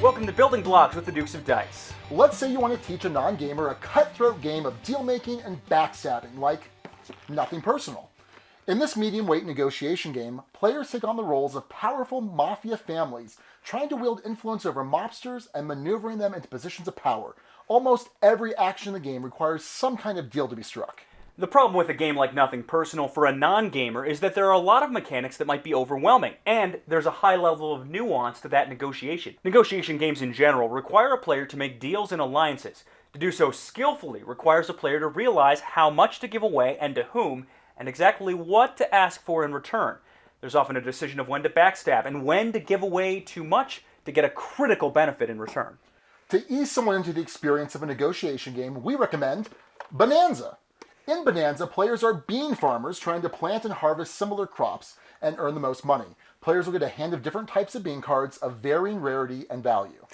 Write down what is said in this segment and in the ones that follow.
Welcome to Building Blocks with the Dukes of Dice. Let's say you want to teach a non-gamer a cutthroat game of deal-making and backstabbing, like Nothing Personal. In this medium-weight negotiation game, players take on the roles of powerful mafia families, trying to wield influence over mobsters and maneuvering them into positions of power. Almost every action in the game requires some kind of deal to be struck. The problem with a game like Nothing Personal for a non-gamer is that there are a lot of mechanics that might be overwhelming, and there's a high level of nuance to that negotiation. Negotiation games in general require a player to make deals and alliances. To do so skillfully requires a player to realize how much to give away and to whom, and exactly what to ask for in return. There's often a decision of when to backstab and when to give away too much to get a critical benefit in return. To ease someone into the experience of a negotiation game, we recommend Bonanza. In Bonanza, players are bean farmers trying to plant and harvest similar crops and earn the most money. Players will get a hand of different types of bean cards of varying rarity and value.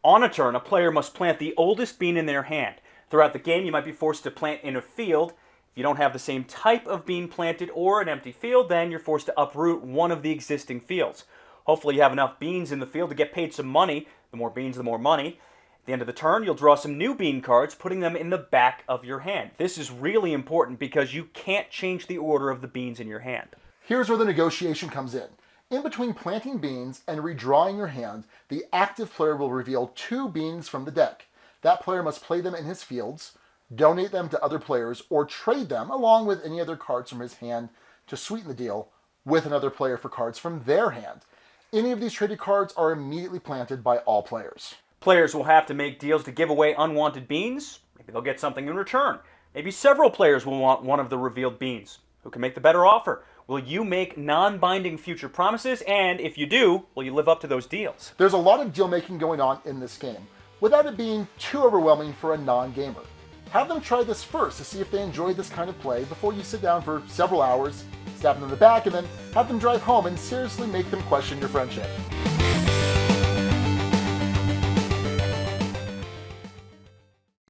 On a turn, a player must plant the oldest bean in their hand. Throughout the game, you might be forced to plant in a field. If you don't have the same type of bean planted or an empty field, then you're forced to uproot one of the existing fields. Hopefully you have enough beans in the field to get paid some money. The more beans, the more money. At the end of the turn, you'll draw some new bean cards, putting them in the back of your hand. This is really important because you can't change the order of the beans in your hand. Here's where the negotiation comes in. In between planting beans and redrawing your hand, the active player will reveal 2 beans from the deck. That player must play them in his fields, donate them to other players, or trade them along with any other cards from his hand to sweeten the deal with another player for cards from their hand. Any of these traded cards are immediately planted by all players. Players will have to make deals to give away unwanted beans. Maybe they'll get something in return. Maybe several players will want one of the revealed beans. Who can make the better offer? Will you make non-binding future promises? And if you do, will you live up to those deals? There's a lot of deal making going on in this game, without it being too overwhelming for a non-gamer. Have them try this first to see if they enjoy this kind of play before you sit down for several hours, stab them in the back, and then have them drive home and seriously make them question your friendship.